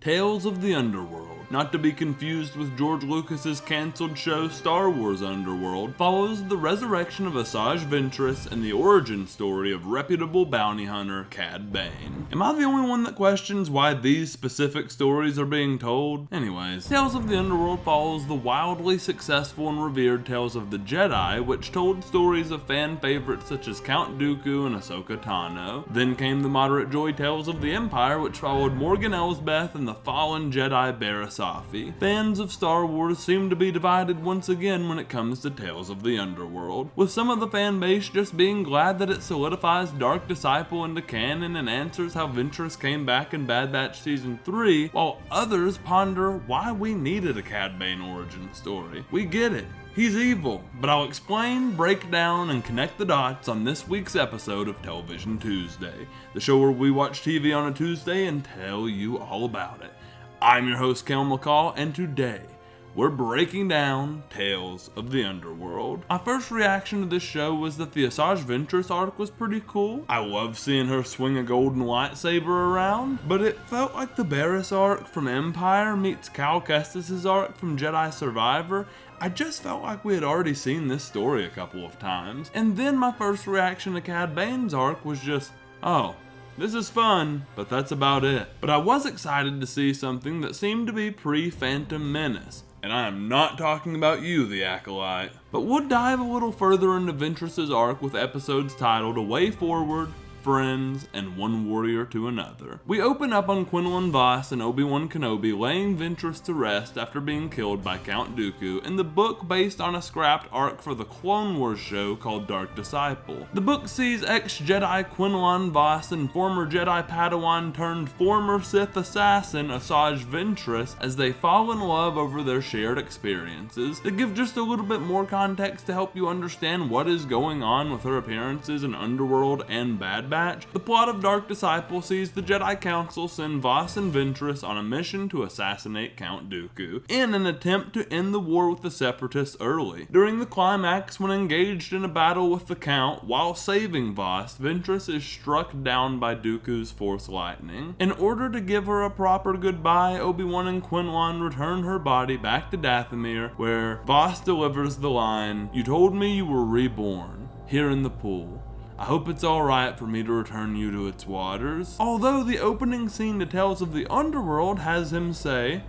Tales of the Underworld, not to be confused with George Lucas's cancelled show Star Wars Underworld, follows the resurrection of Asajj Ventress and the origin story of reputable bounty hunter Cad Bane. Am I the only one that questions why these specific stories are being told? Anyways, Tales of the Underworld follows the wildly successful and revered Tales of the Jedi, which told stories of fan favorites such as Count Dooku and Ahsoka Tano. Then came the moderate joy Tales of the Empire, which followed Morgan Elsbeth and the fallen Jedi Barriss Offee. Fans of Star Wars seem to be divided once again when it comes to Tales of the Underworld, with some of the fan base just being glad that it solidifies Dark Disciple into canon and answers how Ventress came back in Bad Batch Season 3, while others ponder why we needed a Cad Bane origin story. We get it. He's evil, but I'll explain, break down, and connect the dots on this week's episode of Television Tuesday, the show where we watch TV on a Tuesday and tell you all about it. I'm your host, Kael, and today we're breaking down Tales of the Underworld. My first reaction to this show was that the Asajj Ventress arc was pretty cool. I love seeing her swing a golden lightsaber around, but it felt like the Barriss arc from Empire meets Cal Kestis' arc from Jedi Survivor. I just felt like we had already seen this story a couple of times. And then my first reaction to Cad Bane's arc was just, oh, this is fun, but that's about it. But I was excited to see something that seemed to be pre-Phantom Menace. And I am not talking about you, the Acolyte. But we'll dive a little further into Ventress' arc with episodes titled A Way Forward, Friends, and One Warrior to Another. We open up on Quinlan Vos and Obi-Wan Kenobi laying Ventress to rest after being killed by Count Dooku in the book based on a scrapped arc for the Clone Wars show called Dark Disciple. The book sees ex-Jedi Quinlan Vos and former Jedi Padawan turned former Sith assassin Asajj Ventress as they fall in love over their shared experiences. To give just a little bit more context to help you understand what is going on with her appearances in Underworld and Bad Batch, the plot of Dark Disciple sees the Jedi Council send Vos and Ventress on a mission to assassinate Count Dooku, in an attempt to end the war with the Separatists early. During the climax, when engaged in a battle with the Count while saving Vos, Ventress is struck down by Dooku's Force Lightning. In order to give her a proper goodbye, Obi-Wan and Quinlan return her body back to Dathomir, where Vos delivers the line, "You told me you were reborn, here in the pool. I hope it's alright for me to return you to its waters." Although the opening scene to Tales of the Underworld has him say,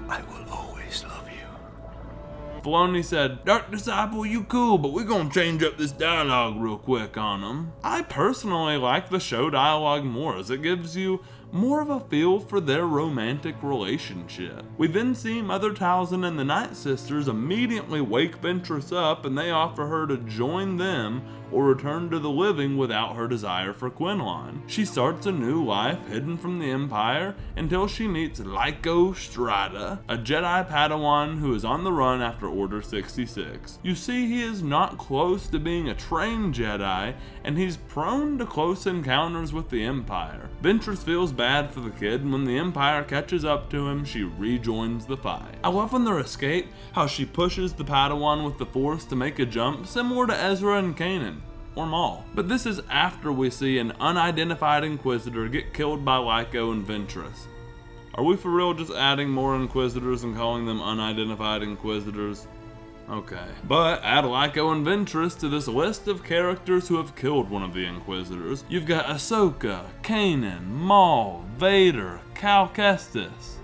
"I will always love you." Filoni said, "Dark Disciple, you cool, but we're gonna change up this dialogue real quick on him." I personally like the show dialogue more, as it gives you more of a feel for their romantic relationship. We then see Mother Talzin and the Night Sisters immediately wake Ventress up, and they offer her to join them or return to the living without her desire for Quinlan. She starts a new life hidden from the Empire until she meets Lyko Strata, a Jedi Padawan who is on the run after Order 66. You see, he is not close to being a trained Jedi, and he's prone to close encounters with the Empire. Ventress feels bad for the kid, and when the Empire catches up to him, she rejoins the fight. I love on their escape how she pushes the Padawan with the Force to make a jump similar to Ezra and Kanan, or Maul. But this is after we see an unidentified Inquisitor get killed by Lyko and Ventress. Are we for real just adding more Inquisitors and calling them unidentified Inquisitors? Okay. But add Lyko and Ventress to this list of characters who have killed one of the Inquisitors. You've got Ahsoka, Kanan, Maul, Vader, Cal Kestis,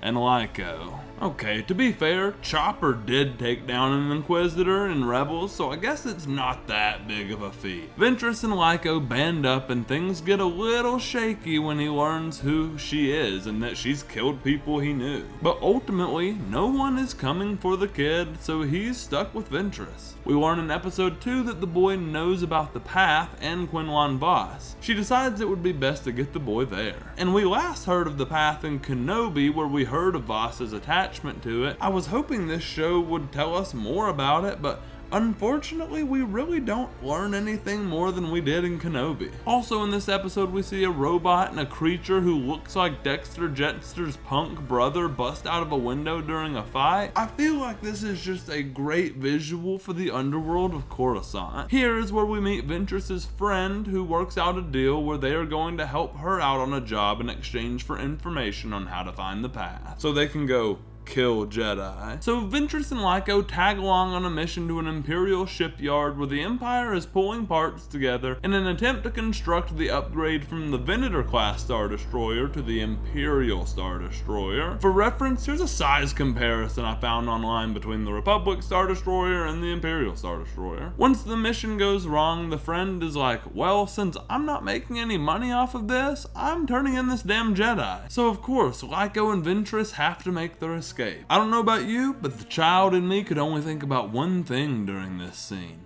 and Lyko. Okay, to be fair, Chopper did take down an Inquisitor in Rebels, so I guess it's not that big of a feat. Ventress and Lyko band up, and things get a little shaky when he learns who she is and that she's killed people he knew. But ultimately, no one is coming for the kid, so he's stuck with Ventress. We learn in episode 2 that the boy knows about the Path and Quinlan Vos. She decides it would be best to get the boy there. And we last heard of the Path in Kenobi, where we heard of Vos's attachment to it. I was hoping this show would tell us more about it, but Unfortunately, we really don't learn anything more than we did in Kenobi. Also in this episode, we see a robot and a creature who looks like Dexter Jettster's punk brother bust out of a window during a fight. I feel like this is just a great visual for the underworld of Coruscant. Here is where we meet Ventress's friend, who works out a deal where they are going to help her out on a job in exchange for information on how to find the path, so they can go kill Jedi. So Ventress and Lyko tag along on a mission to an Imperial shipyard where the Empire is pulling parts together in an attempt to construct the upgrade from the Venator class Star Destroyer to the Imperial Star Destroyer. For reference, here's a size comparison I found online between the Republic Star Destroyer and the Imperial Star Destroyer. Once the mission goes wrong, the friend is like, well, since I'm not making any money off of this, I'm turning in this damn Jedi. So of course, Lyko and Ventress have to make their escape. I don't know about you, but the child in me could only think about one thing during this scene.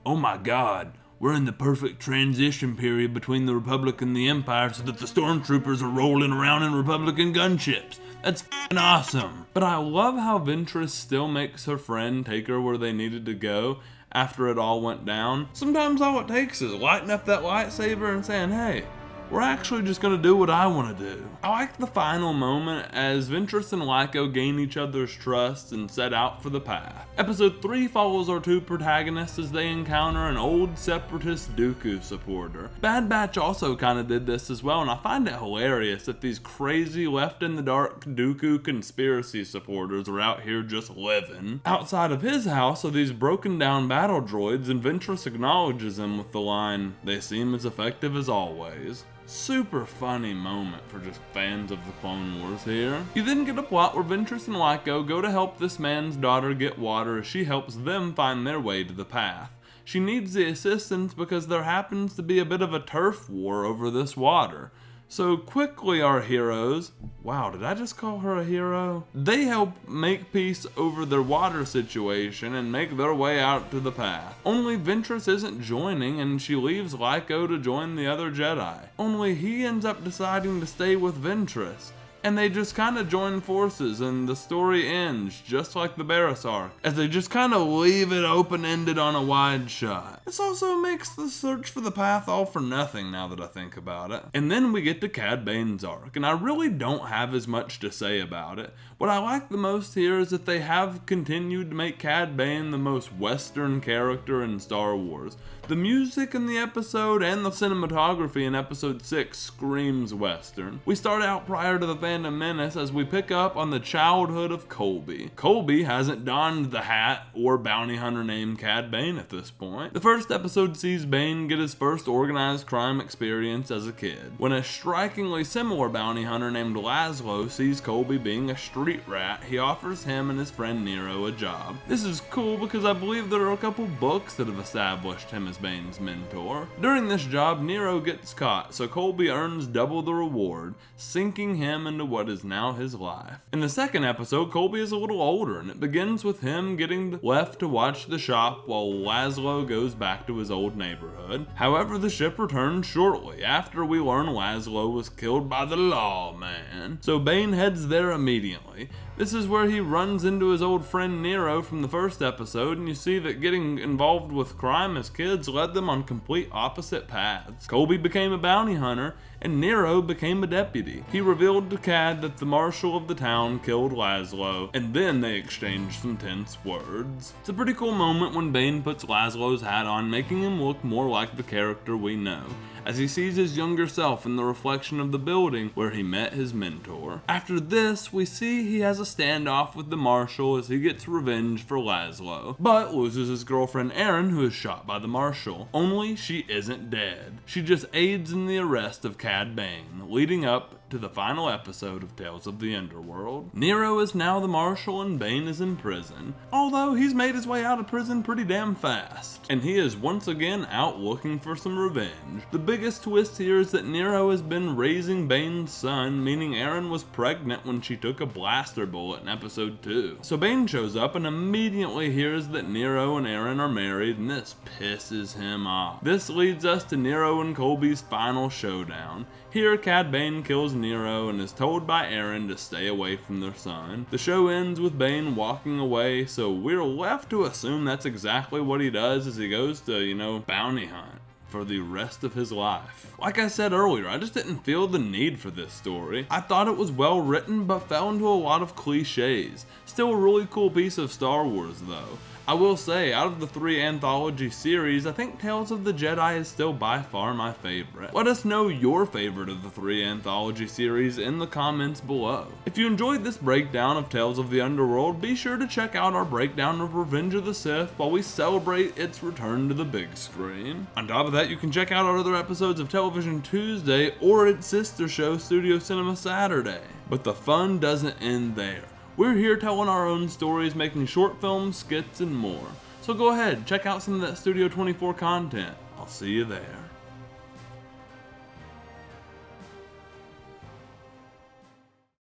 Oh my god, we're in the perfect transition period between the Republic and the Empire so that the stormtroopers are rolling around in Republican gunships. That's f***ing awesome. But I love how Ventress still makes her friend take her where they needed to go after it all went down. Sometimes all it takes is lighting up that lightsaber and saying, hey, we're actually just gonna do what I want to do. I like the final moment as Ventress and Lyko gain each other's trust and set out for the path. Episode 3 follows our two protagonists as they encounter an old separatist Dooku supporter. Bad Batch also kinda did this as well, and I find it hilarious that these crazy left-in-the-dark Dooku conspiracy supporters are out here just living. Outside of his house are these broken down battle droids, and Ventress acknowledges them with the line, "They seem as effective as always." Super funny moment for just fans of the Clone Wars here. You then get a plot where Ventress and Lyko go to help this man's daughter get water as she helps them find their way to the path. She needs the assistance because there happens to be a bit of a turf war over this water. So quickly our heroes, wow, did I just call her a hero? They help make peace over their water situation and make their way out to the path. Only Ventress isn't joining, and she leaves Lyko to join the other Jedi. Only he ends up deciding to stay with Ventress. And they just kind of join forces, and the story ends just like the Barriss arc, as they just kind of leave it open-ended on a wide shot. This also makes the search for the path all for nothing now that I think about it. And then we get to Cad Bane's arc, and I really don't have as much to say about it. What I like the most here is that they have continued to make Cad Bane the most Western character in Star Wars. The music in the episode and the cinematography in episode 6 screams Western. We start out prior to the Phantom Menace as we pick up on the childhood of Colby. Colby hasn't donned the hat or bounty hunter named Cad Bane at this point. The first episode sees Bane get his first organized crime experience as a kid, when a strikingly similar bounty hunter named Laszlo sees Colby being a street rat. He offers him and his friend Nero a job. This is cool because I believe there are a couple books that have established him as Bane's mentor. During this job, Nero gets caught, so Colby earns double the reward, sinking him into what is now his life. In the second episode, Colby is a little older, and it begins with him getting left to watch the shop while Laszlo goes back to his old neighborhood. However, the ship returns shortly after we learn Laszlo was killed by the Lawman, so Bane heads there immediately. This is where he runs into his old friend Nero from the first episode, and you see that getting involved with crime as kids led them on complete opposite paths. Colby became a bounty hunter, and Nero became a deputy. He revealed to Cad that the marshal of the town killed Laszlo, and then they exchanged some tense words. It's a pretty cool moment when Bane puts Laszlo's hat on, making him look more like the character we know, as he sees his younger self in the reflection of the building where he met his mentor. After this, we see he has a standoff with the marshal as he gets revenge for Laszlo, but loses his girlfriend Erin, who is shot by the marshal. Only she isn't dead. She just aids in the arrest of Cad Bane, leading up to the final episode of Tales of the Underworld. Nero is now the marshal and Bane is in prison, although he's made his way out of prison pretty damn fast, and he is once again out looking for some revenge. The biggest twist here is that Nero has been raising Bane's son, meaning Erin was pregnant when she took a blaster bullet in episode 2. So Bane shows up and immediately hears that Nero and Erin are married, and this pisses him off. This leads us to Nero and Colby's final showdown. Here, Cad Bane kills Nero and is told by Aaron to stay away from their son. The show ends with Bane walking away, so we're left to assume that's exactly what he does as he goes to, bounty hunt for the rest of his life. Like I said earlier, I just didn't feel the need for this story. I thought it was well written, but fell into a lot of cliches. Still a really cool piece of Star Wars though. I will say, out of the 3 anthology series, I think Tales of the Jedi is still by far my favorite. Let us know your favorite of the 3 anthology series in the comments below. If you enjoyed this breakdown of Tales of the Underworld, be sure to check out our breakdown of Revenge of the Sith while we celebrate its return to the big screen. On top of that, you can check out our other episodes of Television Tuesday or its sister show, Studio Cinema Saturday. But the fun doesn't end there. We're here telling our own stories, making short films, skits, and more. So go ahead, check out some of that Studio 24 content. I'll see you there.